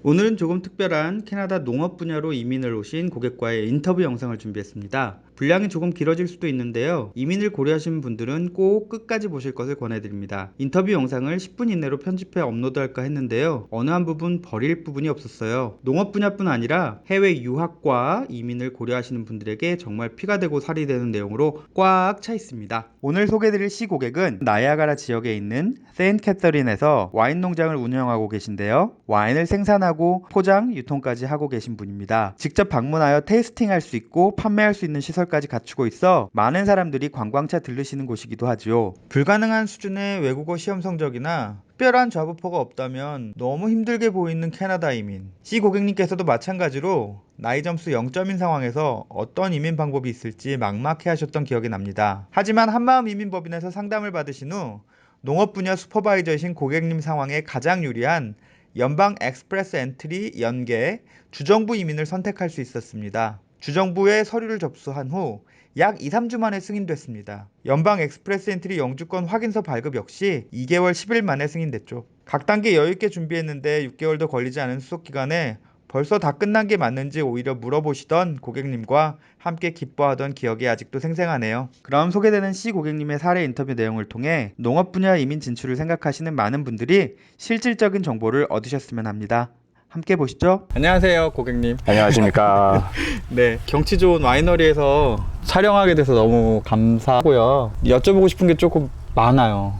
오늘은 조금 특별한 캐나다 농업 분야로 이민을 오신 고객과의 인터뷰 영상을 준비했습니다. 분량이 조금 길어질 수도 있는데요. 이민을 고려하시는 분들은 꼭 끝까지 보실 것을 권해드립니다. 인터뷰 영상을 10분 이내로 편집해 업로드할까 했는데요. 어느 한 부분 버릴 부분이 없었어요. 농업 분야뿐 아니라 해외 유학과 이민을 고려하시는 분들에게 정말 피가 되고 살이 되는 내용으로 꽉 차 있습니다. 오늘 소개드릴 시고객은 나이아가라 지역에 있는 세인트 캐서린에서 와인 농장을 운영하고 계신데요. 와인을 생산하고 포장, 유통까지 하고 계신 분입니다. 직접 방문하여 테이스팅할 수 있고 판매할 수 있는 시설까지 갖추고 있어 많은 사람들이 관광차 들르시는 곳이기도 하죠. 불가능한 수준의 외국어 시험 성적이나 특별한 좌부포가 없다면 너무 힘들게 보이는 캐나다 이민. C 고객님께서도 마찬가지로 나이 점수 0점인 상황에서 어떤 이민 방법이 있을지 막막해 하셨던 기억이 납니다. 하지만 한마음 이민법인에서 상담을 받으신 후 농업 분야 슈퍼바이저이신 고객님 상황에 가장 유리한 연방 엑스프레스 엔트리 연계 주정부 이민을 선택할 수 있었습니다. 주정부에 서류를 접수한 후 약 2-3주 만에 승인됐습니다. 연방 엑스프레스 엔트리 영주권 확인서 발급 역시 2개월 10일 만에 승인됐죠. 각 단계 여유있게 준비했는데 6개월도 걸리지 않은 수속 기간에 벌써 다 끝난 게 맞는지 오히려 물어보시던 고객님과 함께 기뻐하던 기억이 아직도 생생하네요. 그럼 소개되는 C 고객님의 사례 인터뷰 내용을 통해 농업 분야 이민 진출을 생각하시는 많은 분들이 실질적인 정보를 얻으셨으면 합니다. 함께 보시죠. 안녕하세요, 고객님. 안녕하십니까. 네, 경치 좋은 와이너리에서 촬영하게 돼서 너무 감사하고요. 여쭤보고 싶은 게 조금 많아요.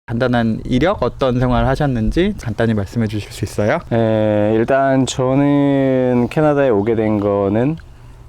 간단한 이력, 어떤 생활을 하셨는지 간단히 말씀해 주실 수 있어요? 일단 저는 캐나다에 오게 된 거는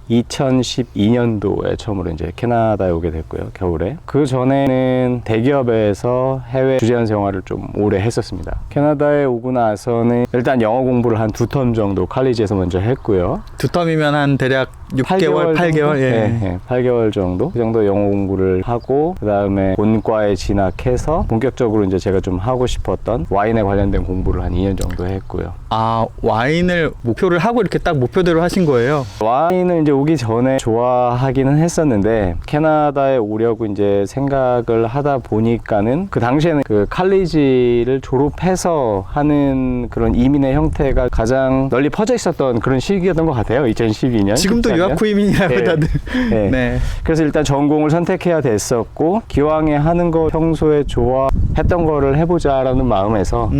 2012년도에 처음으로 이제 캐나다에 오게 됐고요, 겨울에. 그 전에는 대기업에서 해외 주재원 생활을 좀 오래 했었습니다. 캐나다에 오고 나서는 일단 영어 공부를 한 2텀 정도 칼리지에서 먼저 했고요. 2텀이면 한 대략 6개월, 8개월? 예. 네, 8개월 정도? 그 정도 영어 공부를 하고, 그 다음에 본과에 진학해서 본격적으로 이제 제가 좀 하고 싶었던 와인에 관련된 공부를 한 2년 정도 했고요. 아, 와인을 목표를 하고 이렇게 딱 목표대로 하신 거예요? 와인을 이제 오기 전에 좋아하기는 했었는데, 캐나다에 오려고 이제 생각을 하다 보니까는 그 당시에는 그 칼리지를 졸업해서 하는 그런 이민의 형태가 가장 널리 퍼져 있었던 그런 시기였던 것 같아요. 2012년. 지금도 유학 후임이냐고 네. 다들. 네. 네. 그래서 일단 전공을 선택해야 됐었고, 기왕에 하는 거 평소에 좋아했던 거를 해보자라는 마음에서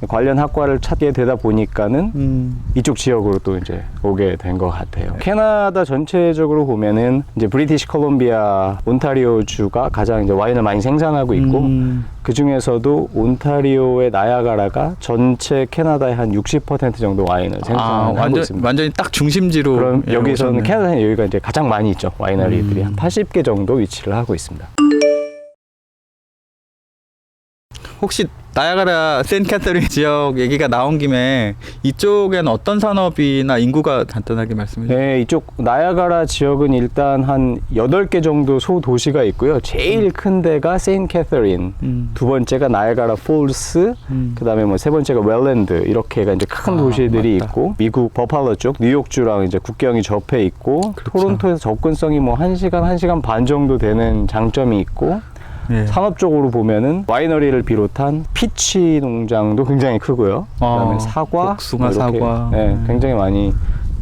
관련 학과를 찾게 되다 보니까는 이쪽 지역으로 또 이제 오게 된 것 같아요. 캐나다 전체적으로 보면은 이제 브리티시 콜롬비아 온타리오 주가 가장 이제 와인을 많이 생산하고 있고, 그 중에서도 온타리오의 나야가라가 전체 캐나다의 한 60% 정도 와인을 생산하고 있습니다. 완전히 딱 중심지로. 그럼 예, 여기서는 오셨네요. 캐나다에 여기가 이제 가장 많이 있죠. 와이너리들이 한 80개 정도 위치를 하고 있습니다. 혹시 나야가라 세인트 캐서린 지역 얘기가 나온 김에 이쪽엔 어떤 산업이나 인구가 간단하게 말씀해 주세요. 네, 이쪽 나야가라 지역은 일단 한 8개 정도 소도시가 있고요. 제일 큰 데가 세인트 캐서린, 두 번째가 나야가라 폴스, 그 다음에 뭐 세 번째가 웰랜드, 이렇게가 이제 큰 도시들이 맞다. 있고, 미국 버팔로 쪽, 뉴욕주랑 이제 국경이 접해 있고, 그렇죠. 토론토에서 접근성이 뭐 1시간 반 정도 되는 장점이 있고, 예. 산업적으로 보면은 와이너리를 비롯한 피치 농장도 굉장히 크고요. 그다음에 사과, 복숭아, 뭐 이렇게, 사과. 네, 굉장히 많이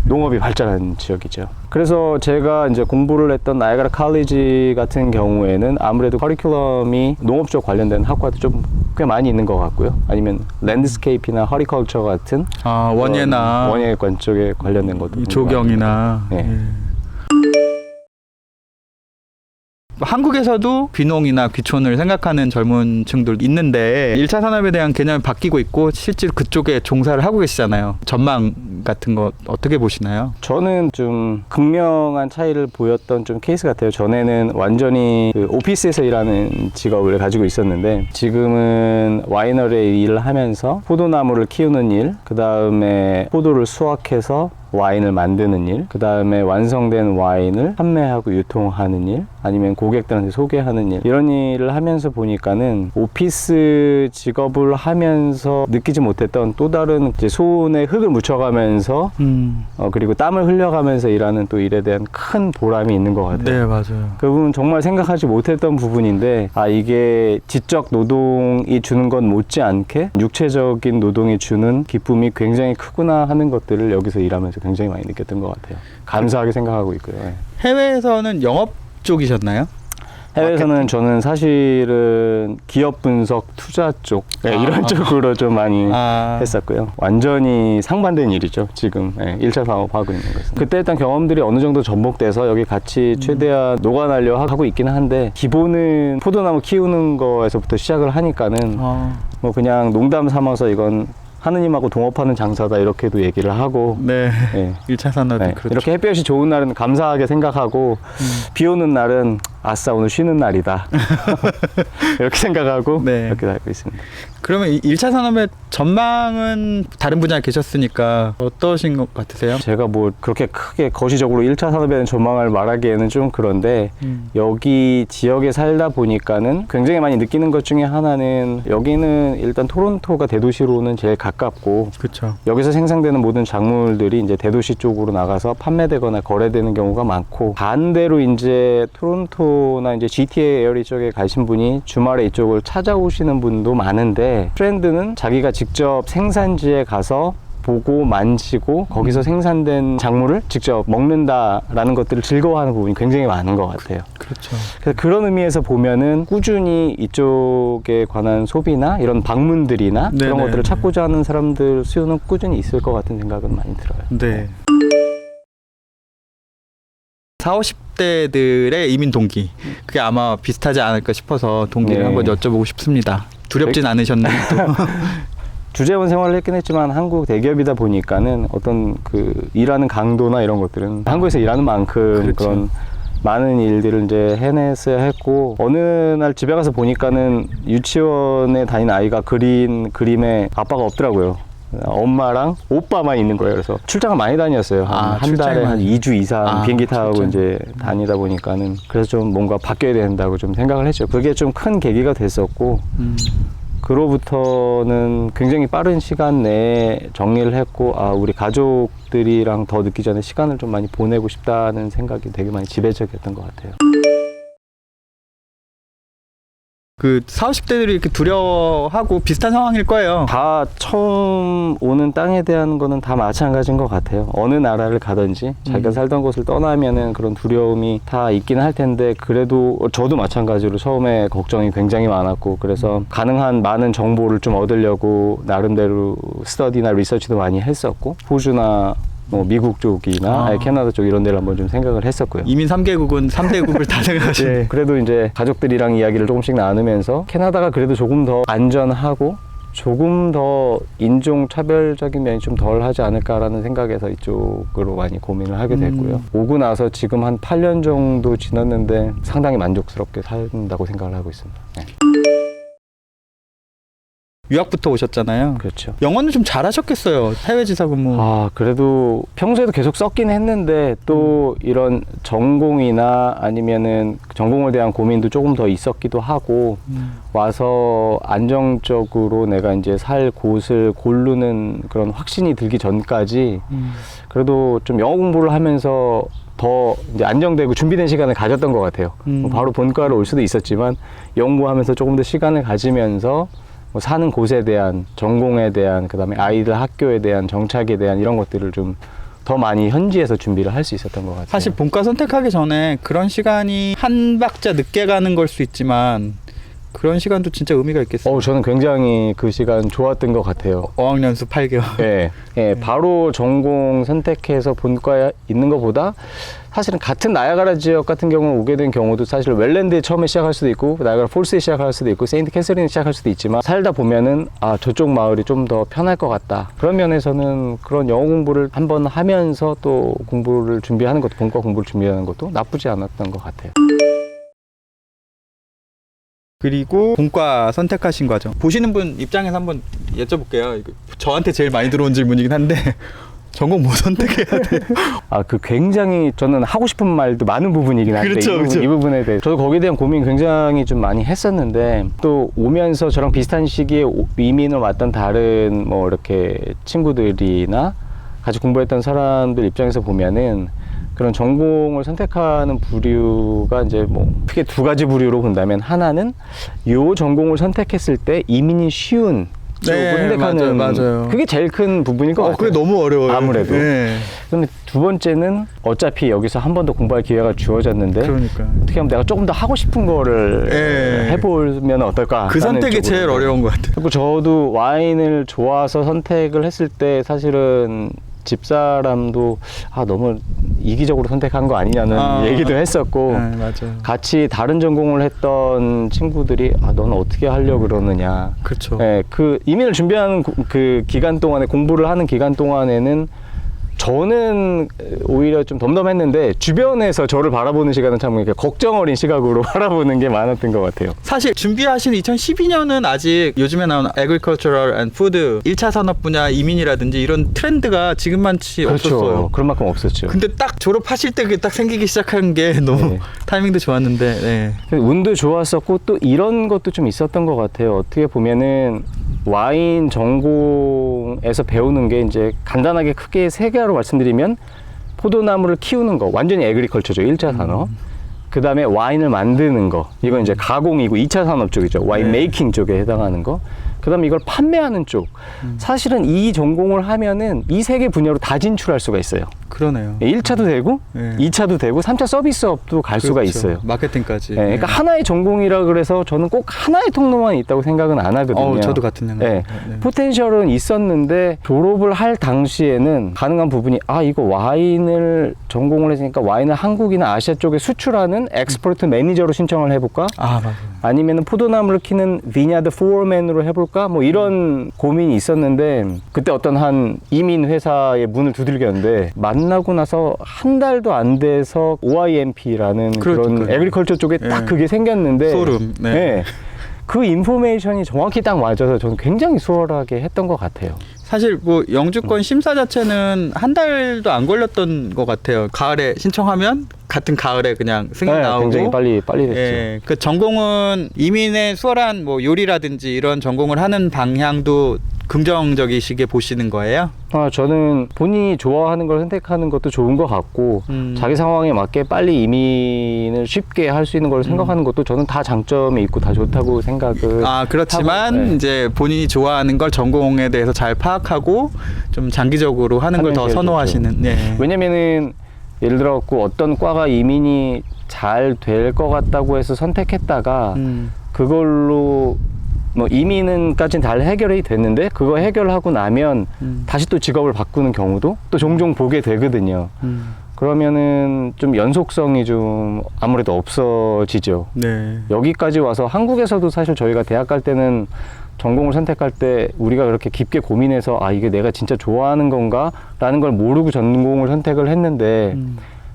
농업이 발전한 지역이죠. 그래서 제가 이제 공부를 했던 나이아가라 칼리지 같은 경우에는 아무래도 커리큘럼이 농업 쪽 관련된 학과도 좀 꽤 많이 있는 것 같고요. 아니면 랜드스케이프나 허리컬처 같은 원예나 원예관 쪽에 관련된 것도 조경이나. 네. 예. 한국에서도 귀농이나 귀촌을 생각하는 젊은 층들 있는데 1차 산업에 대한 개념이 바뀌고 있고 실제로 그쪽에 종사를 하고 계시잖아요. 전망 같은 거 어떻게 보시나요? 저는 좀 극명한 차이를 보였던 좀 케이스 같아요. 전에는 완전히 그 오피스에서 일하는 직업을 가지고 있었는데, 지금은 와이너리에 일을 하면서 포도나무를 키우는 일, 그 다음에 포도를 수확해서 와인을 만드는 일, 그 다음에 완성된 와인을 판매하고 유통하는 일, 아니면 고객들한테 소개하는 일, 이런 일을 하면서 보니까는 오피스 직업을 하면서 느끼지 못했던 또 다른 이제 손에 흙을 묻혀가면서 그리고 땀을 흘려가면서 일하는 또 일에 대한 큰 보람이 있는 것 같아요. 네, 맞아요. 그 부분은 정말 생각하지 못했던 부분인데, 아, 이게 지적 노동이 주는 건 못지않게 육체적인 노동이 주는 기쁨이 굉장히 크구나 하는 것들을 여기서 일하면서 굉장히 많이 느꼈던 것 같아요. 감사하게 생각하고 있고요. 네. 해외에서는 영업 쪽이셨나요? 해외에서는 저는 사실은 기업 분석, 투자 쪽 이런 쪽으로 좀 많이 했었고요. 완전히 상반된 일이죠. 지금 1차 사업하고 있는 것은. 그때 했던 경험들이 어느 정도 접목돼서 여기 같이 최대한 녹아나려 하고 있기는 한데, 기본은 포도나무 키우는 거에서부터 시작을 하니까는 뭐 그냥 농담 삼아서 이건 하느님하고 동업하는 장사다 이렇게도 얘기를 하고, 네. 1차 산업이 네. 그렇죠. 이렇게 햇볕이 좋은 날은 감사하게 생각하고 비 오는 날은 아싸 오늘 쉬는 날이다 이렇게 생각하고 이렇게 살고 있습니다. 그러면 1차 산업의 전망은 다른 분야에 계셨으니까 어떠신 것 같으세요? 제가 뭐 그렇게 크게 거시적으로 1차 산업에 대한 전망을 말하기에는 좀 그런데, 여기 지역에 살다 보니까는 굉장히 많이 느끼는 것 중에 하나는, 여기는 일단 토론토가 대도시로는 제일 가깝고, 그렇죠. 여기서 생산되는 모든 작물들이 이제 대도시 쪽으로 나가서 판매되거나 거래되는 경우가 많고, 반대로 이제 토론토나 이제 GTA 에어리 쪽에 가신 분이 주말에 이쪽을 찾아오시는 분도 많은데, 트렌드는 자기가 직접 생산지에 가서 보고 만지고 거기서 생산된 작물을 직접 먹는다라는 것들을 즐거워하는 부분이 굉장히 많은 것 같아요. 그렇죠. 그래서 그런 의미에서 보면은 꾸준히 이쪽에 관한 소비나 이런 방문들이나 그런 것들을 찾고자 하는 사람들 수요는 꾸준히 있을 것 같은 생각은 많이 들어요. 네. 40, 50대들의 이민 동기, 그게 아마 비슷하지 않을까 싶어서 동기를 한번 여쭤보고 싶습니다. 두렵진 않으셨나요? 주재원 생활을 했긴 했지만 한국 대기업이다 보니까는 어떤 그 일하는 강도나 이런 것들은 한국에서 일하는 만큼 그런 많은 일들을 이제 해냈어야 했고, 어느 날 집에 가서 보니까는 유치원에 다니는 아이가 그린 그림에 아빠가 없더라고요. 엄마랑 오빠만 있는 거예요. 그래서 출장을 많이 다녔어요. 한 달에 한 2주 이상 비행기 타고 이제 다니다 보니까는, 그래서 좀 뭔가 바뀌어야 된다고 좀 생각을 했죠. 그게 좀 큰 계기가 됐었고, 그로부터는 굉장히 빠른 시간 내에 정리를 했고, 아, 우리 가족들이랑 더 늦기 전에 시간을 좀 많이 보내고 싶다는 생각이 되게 많이 지배적이었던 것 같아요. 그 40, 50대들이 이렇게 두려워하고 비슷한 상황일 거예요. 다 처음 오는 땅에 대한 거는 다 마찬가지인 것 같아요. 어느 나라를 가든지 자기가 살던 곳을 떠나면은 그런 두려움이 다 있긴 할 텐데, 그래도 저도 마찬가지로 처음에 걱정이 굉장히 많았고, 그래서 가능한 많은 정보를 좀 얻으려고 나름대로 스터디나 리서치도 많이 했었고, 호주나 뭐 미국 쪽이나 캐나다 쪽 이런 데를 한번 좀 생각을 했었고요. 이민 3개국은 3대국을 다 생각하시는. 네, 그래도 이제 가족들이랑 이야기를 조금씩 나누면서 캐나다가 그래도 조금 더 안전하고 조금 더 인종 차별적인 면이 좀 덜 하지 않을까라는 생각에서 이쪽으로 많이 고민을 하게 됐고요. 오고 나서 지금 한 8년 정도 지났는데 상당히 만족스럽게 산다고 생각을 하고 있습니다. 네. 유학부터 오셨잖아요. 그렇죠. 영어는 좀 잘하셨겠어요. 해외 지사 근무. 아, 그래도 평소에도 계속 썼긴 했는데, 또 이런 전공이나 아니면은 전공에 대한 고민도 조금 더 있었기도 하고, 와서 안정적으로 내가 이제 살 곳을 고르는 그런 확신이 들기 전까지 그래도 좀 영어 공부를 하면서 더 이제 안정되고 준비된 시간을 가졌던 것 같아요. 바로 본과를 올 수도 있었지만 연구하면서 조금 더 시간을 가지면서 뭐 사는 곳에 대한, 전공에 대한, 그 다음에 아이들 학교에 대한, 정착에 대한 이런 것들을 좀 더 많이 현지에서 준비를 할 수 있었던 것 같아요. 사실 본과 선택하기 전에 그런 시간이 한 박자 늦게 가는 걸 수 있지만 그런 시간도 진짜 의미가 있겠어요. 저는 굉장히 그 시간 좋았던 것 같아요. 어학연수 8개월. 네, 바로 전공 선택해서 본과에 있는 것보다 사실은 같은 나야가라 지역 같은 경우는 오게 된 경우도 사실 웰랜드에 처음에 시작할 수도 있고, 나야가라 폴스에 시작할 수도 있고, 세인트 캐서린에 시작할 수도 있지만, 살다 보면은 아, 저쪽 마을이 좀 더 편할 것 같다. 그런 면에서는 그런 영어 공부를 한번 하면서 또 공부를 준비하는 것도, 본과 공부를 준비하는 것도 나쁘지 않았던 것 같아요. 그리고 본과 선택하신 과정, 보시는 분 입장에서 한번 여쭤볼게요. 저한테 제일 많이 들어온 질문이긴 한데 전공 뭐 선택해야 돼요? 그 굉장히 저는 하고 싶은 말도 많은 부분이긴 한데 그렇죠. 이 부분에 대해 저도 거기에 대한 고민 굉장히 좀 많이 했었는데 또 오면서 저랑 비슷한 시기에 이민을 왔던 다른 뭐 이렇게 친구들이나 같이 공부했던 사람들 입장에서 보면은 그런 전공을 선택하는 부류가 이제 뭐 크게 두 가지 부류로 본다면 하나는 요 전공을 선택했을 때 이민이 쉬운 쪽을 선택하는 맞아요. 그게 제일 큰 부분일 것 같아요. 그게 너무 어려워요. 아무래도. 네. 근데 두 번째는 어차피 여기서 한 번 더 공부할 기회가 주어졌는데 그러니까 어떻게 하면 내가 조금 더 하고 싶은 거를 해보면 어떨까? 그 선택이 제일 어려운 것 같아요. 그리고 저도 와인을 좋아서 선택을 했을 때 사실은 집사람도 너무 이기적으로 선택한 거 아니냐는 얘기도 했었고 맞아요. 같이 다른 전공을 했던 친구들이 너는 어떻게 하려고 그러느냐. 그렇죠. 그 이민을 준비하는 그 기간 동안에 공부를 하는 기간 동안에는 저는 오히려 좀 덤덤했는데 주변에서 저를 바라보는 시간은 참 이렇게 걱정 어린 시각으로 바라보는 게 많았던 것 같아요. 사실 준비하신 2012년은 아직 요즘에 나오는 Agricultural and Food 1차 산업 분야 이민이라든지 이런 트렌드가 지금만치 없었어요. 그런 만큼 없었죠. 근데 딱 졸업하실 때 그게 딱 생기기 시작한 게 너무 타이밍도 좋았는데 운도 좋았었고 또 이런 것도 좀 있었던 것 같아요. 어떻게 보면은 와인 전공에서 배우는 게 이제 간단하게 크게 세 개로 말씀드리면 포도나무를 키우는 거 완전히 에그리컬처죠. 1차 산업. 그 다음에 와인을 만드는 거 이건 이제 가공이고 2차 산업 쪽이죠. 와인 메이킹 쪽에 해당하는 거. 그 다음에 이걸 판매하는 쪽. 사실은 이 전공을 하면은 이 세 개 분야로 다 진출할 수가 있어요. 그러네요. 1차도 되고 2차도 되고 3차 서비스업도 갈 수가 있어요. 마케팅까지. 그러니까 하나의 전공이라 그래서 저는 꼭 하나의 통로만 있다고 생각은 안 하거든요. 저도 같은 생각. 포텐셜은 있었는데 졸업을 할 당시에는 가능한 부분이 이거 와인을 전공을 했으니까 와인을 한국이나 아시아 쪽에 수출하는 엑스포트 매니저로 신청을 해볼까? 맞아요. 아니면은 포도나무를 키는 비냐드 포어맨으로 해볼까? 뭐 이런 고민이 있었는데 그때 어떤 한 이민 회사의 문을 두들겼는데 만나고 나서 한 달도 안 돼서 OIMP라는 그런 에그리컬처 쪽에 딱 그게 생겼는데 소름. 그 인포메이션이 정확히 딱 맞아서 저는 굉장히 수월하게 했던 것 같아요. 사실 뭐 영주권 심사 자체는 한 달도 안 걸렸던 것 같아요. 가을에 신청하면 같은 가을에 그냥 승인 나오고 굉장히 빨리 됐죠. 그 전공은 이민의 수월한 뭐 요리라든지 이런 전공을 하는 방향도 긍정적이시게 보시는 거예요? 저는 본인이 좋아하는 걸 선택하는 것도 좋은 것 같고 자기 상황에 맞게 빨리 이민을 쉽게 할 수 있는 걸 생각하는 것도 저는 다 장점이 있고 다 좋다고 생각을 그렇지만 하고, 이제 본인이 좋아하는 걸 전공에 대해서 잘 파악하고 좀 장기적으로 하는 걸 더 선호하시는. 왜냐면은 예를 들어 어떤 과가 이민이 잘 될 것 같다고 해서 선택했다가 그걸로 뭐 이민은까지는 잘 해결이 됐는데 그거 해결하고 나면 다시 또 직업을 바꾸는 경우도 또 종종 보게 되거든요. 그러면은 좀 연속성이 좀 아무래도 없어지죠. 여기까지 와서 한국에서도 사실 저희가 대학 갈 때는 전공을 선택할 때 우리가 그렇게 깊게 고민해서 이게 내가 진짜 좋아하는 건가? 라는 걸 모르고 전공을 선택을 했는데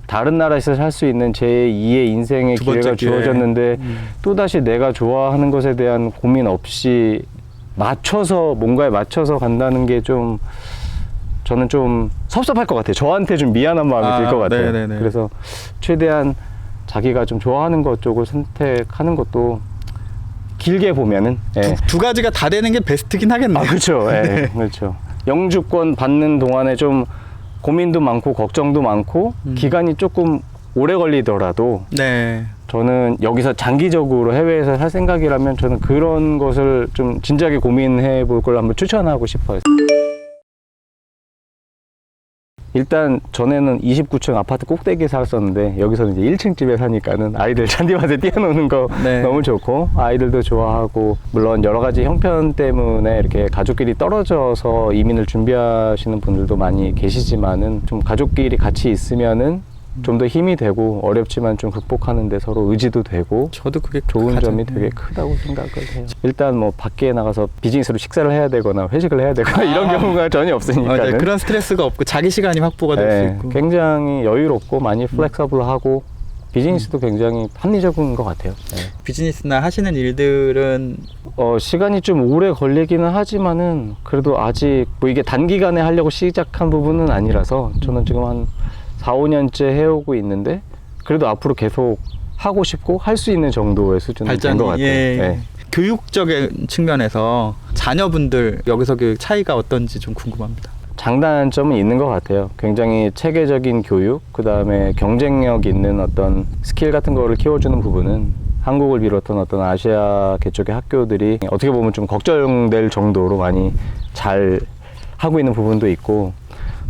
다른 나라에서 살 수 있는 제2의 인생의 기회가 주어졌는데 또다시 내가 좋아하는 것에 대한 고민 없이 뭔가에 맞춰서 간다는 게 좀 저는 좀 섭섭할 것 같아요. 저한테 좀 미안한 마음이 들 것 같아요. 그래서 최대한 자기가 좀 좋아하는 것 쪽을 선택하는 것도 길게 보면은 두 가지가 다 되는 게 베스트긴 하겠네요. 그렇죠. 그렇죠. 영주권 받는 동안에 좀 고민도 많고 걱정도 많고 기간이 조금 오래 걸리더라도 저는 여기서 장기적으로 해외에서 살 생각이라면 저는 그런 것을 좀 진지하게 고민해 볼 걸 한번 추천하고 싶어요. 일단 전에는 29층 아파트 꼭대기에 살았었는데 여기서는 이제 1층 집에 사니까는 아이들 잔디밭에 뛰어노는 거 너무 좋고 아이들도 좋아하고 물론 여러 가지 형편 때문에 이렇게 가족끼리 떨어져서 이민을 준비하시는 분들도 많이 계시지만은 좀 가족끼리 같이 있으면은 좀 더 힘이 되고 어렵지만 좀 극복하는 데 서로 의지도 되고 저도 그게 좋은 점이 되게 크다고 생각을 해요. 일단 뭐 밖에 나가서 비즈니스로 식사를 해야 되거나 회식을 해야 되거나 이런 경우가 전혀 없으니까 그런 스트레스가 없고 자기 시간이 확보가 될 수 있고 굉장히 여유롭고 많이 플렉서블하고 비즈니스도 굉장히 합리적인 것 같아요. 네. 비즈니스나 하시는 일들은 시간이 좀 오래 걸리기는 하지만은 그래도 아직 뭐 이게 단기간에 하려고 시작한 부분은 아니라서 저는 지금 한 4, 5년째 해오고 있는데 그래도 앞으로 계속 하고 싶고 할 수 있는 정도의 수준은 된 것 같아요. 예. 네. 교육적인 측면에서 자녀분들 여기서 그 차이가 어떤지 좀 궁금합니다. 장단점은 있는 것 같아요. 굉장히 체계적인 교육, 그 다음에 경쟁력 있는 어떤 스킬 같은 거를 키워주는 부분은 한국을 비롯한 어떤 아시아계 쪽의 학교들이 어떻게 보면 좀 걱정될 정도로 많이 잘 하고 있는 부분도 있고,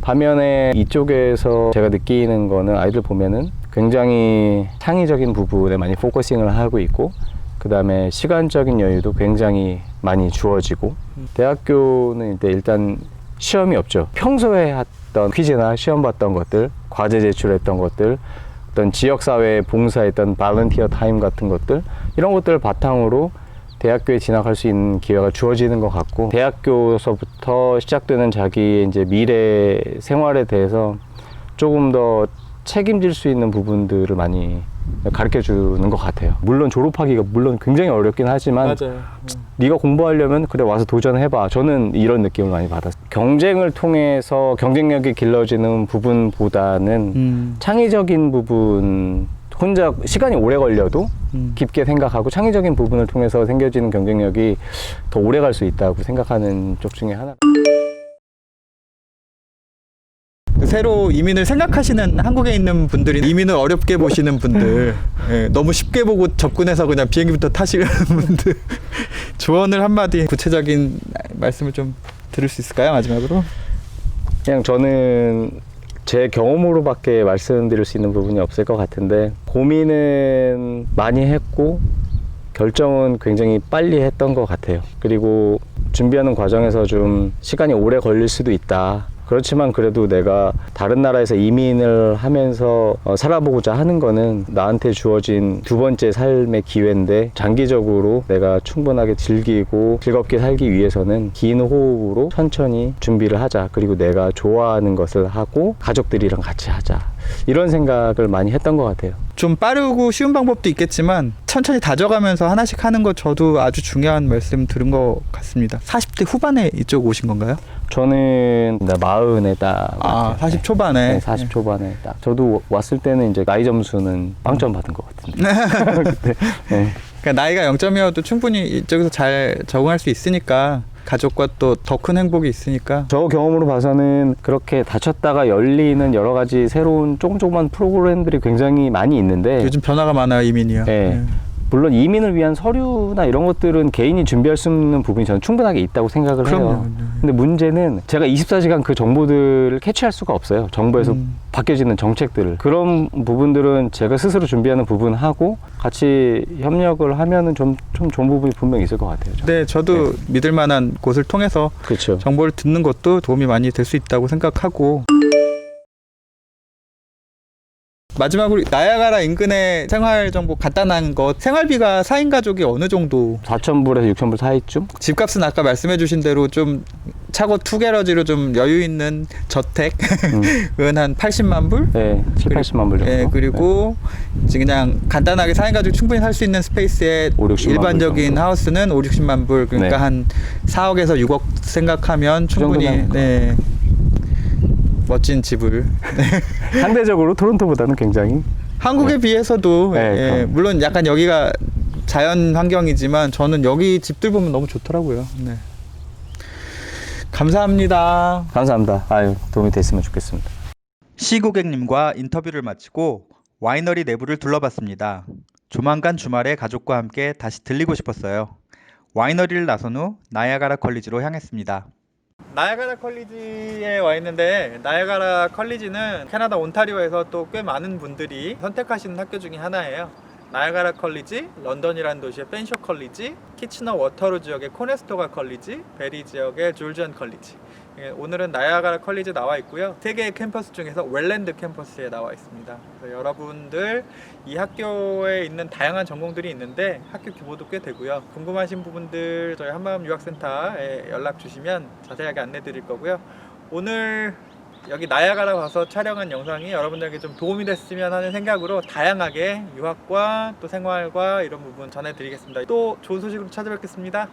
반면에 이쪽에서 제가 느끼는 거는 아이들 보면은 굉장히 창의적인 부분에 많이 포커싱을 하고 있고, 그 다음에 시간적인 여유도 굉장히 많이 주어지고, 대학교는 일단 시험이 없죠. 평소에 했던 퀴즈나 시험 봤던 것들, 과제 제출했던 것들, 어떤 지역사회에 봉사했던 발런티어 타임 같은 것들, 이런 것들을 바탕으로 대학교에 진학할 수 있는 기회가 주어지는 것 같고, 대학교서부터 시작되는 자기의 이제 미래 생활에 대해서 조금 더 책임질 수 있는 부분들을 많이 가르쳐 주는 것 같아요. 물론 졸업하기가 물론 굉장히 어렵긴 하지만 맞아요. 네가 공부하려면 그래 와서 도전해봐. 저는 이런 느낌을 많이 받았어요. 경쟁을 통해서 경쟁력이 길러지는 부분보다는 창의적인 부분, 혼자 시간이 오래 걸려도 깊게 생각하고 창의적인 부분을 통해서 생겨지는 경쟁력이 더 오래 갈 수 있다고 생각하는 쪽 중에 하나. 새로 이민을 생각하시는 한국에 있는 분들이 이민을 어렵게 보시는 분들, 예, 너무 쉽게 보고 접근해서 그냥 비행기부터 타시려는 분들 조언을 한마디, 구체적인 말씀을 좀 들을 수 있을까요? 마지막으로. 그냥 저는 제 경험으로밖에 말씀드릴 수 있는 부분이 없을 것 같은데, 고민은 많이 했고 결정은 굉장히 빨리 했던 것 같아요. 그리고 준비하는 과정에서 좀 시간이 오래 걸릴 수도 있다. 그렇지만 그래도 내가 다른 나라에서 이민을 하면서 살아보고자 하는 거는 나한테 주어진 두 번째 삶의 기회인데, 장기적으로 내가 충분하게 즐기고 즐겁게 살기 위해서는 긴 호흡으로 천천히 준비를 하자. 그리고 내가 좋아하는 것을 하고 가족들이랑 같이 하자. 이런 생각을 많이 했던 것 같아요. 좀 빠르고 쉬운 방법도 있겠지만 천천히 다져가면서 하나씩 하는 거 저도 아주 중요한 말씀 들은 것 같습니다. 40대 후반에 이쪽 오신 건가요? 저는 40에 딱. 40 초반에. 네, 40 초반에 딱. 저도 왔을 때는 이제 나이 점수는 빵점 받은 것 같은데. 그때, 네. 그러니까 나이가 0점이어도 충분히 이쪽에서 잘 적응할 수 있으니까, 가족과 또 더 큰 행복이 있으니까. 저 경험으로 봐서는 그렇게 다쳤다가 열리는 여러 가지 새로운 조그만 프로그램들이 굉장히 많이 있는데, 요즘 변화가 많아요, 이민이요. 네. 물론 이민을 위한 서류나 이런 것들은 개인이 준비할 수 있는 부분이 저는 충분하게 있다고 생각을 해요. 근데 문제는 제가 24시간 그 정보들을 캐치할 수가 없어요. 정부에서 바뀌어지는 정책들을. 그런 부분들은 제가 스스로 준비하는 부분하고 같이 협력을 하면은 좀 좋은 부분이 분명히 있을 것 같아요. 저는. 네, 저도 믿을 만한 곳을 통해서 그렇죠. 정보를 듣는 것도 도움이 많이 될 수 있다고 생각하고, 마지막으로 나야가라 인근의 생활 정보 간단한 것, 생활비가 4인 가족이 어느 정도? 4,000불에서 6,000불 사이쯤? 집값은 아까 말씀해 주신 대로 좀 차고 투게러지로 좀 여유 있는 저택은 한 80만 불? 네, 7, 80만 불 정도. 예, 그리고 이제 그냥 간단하게 4인 가족 충분히 살 수 있는 스페이스에 5, 60만 일반적인 불 하우스는 5, 60만 불, 그러니까 네. 한 4억에서 6억 생각하면 충분히, 정도면 네, 멋진 집을. 상대적으로 토론토보다는 굉장히 한국에 비해서도, 네, 예, 물론 약간 여기가 자연 환경이지만 저는 여기 집들 보면 너무 좋더라고요. 네. 감사합니다. 감사합니다. 아유, 도움이 됐으면 좋겠습니다. 시고객님과 인터뷰를 마치고 와이너리 내부를 둘러봤습니다. 조만간 주말에 가족과 함께 다시 들리고 싶었어요. 와이너리를 나선 후 나야가라 컬리지로 향했습니다. 나야가라 컬리지에 와 있는데, 나야가라 컬리지는 캐나다 온타리오에서 또 꽤 많은 분들이 선택하시는 학교 중에 하나예요. 나야가라 컬리지, 런던이라는 도시의 펜셔 컬리지, 키치너 워터루 지역의 코네스토가 컬리지, 베리 지역의 졸지언 컬리지. 오늘은 나야가라 컬리지 나와 있고요. 3개의 캠퍼스 중에서 웰랜드 캠퍼스에 나와 있습니다. 그래서 여러분들 이 학교에 있는 다양한 전공들이 있는데 학교 규모도 꽤 되고요. 궁금하신 부분들 저희 한마음 유학센터에 연락 주시면 자세하게 안내 드릴 거고요. 오늘 여기 나야가라 가서 촬영한 영상이 여러분들에게 좀 도움이 됐으면 하는 생각으로 다양하게 유학과 또 생활과 이런 부분 전해드리겠습니다. 또 좋은 소식으로 찾아뵙겠습니다.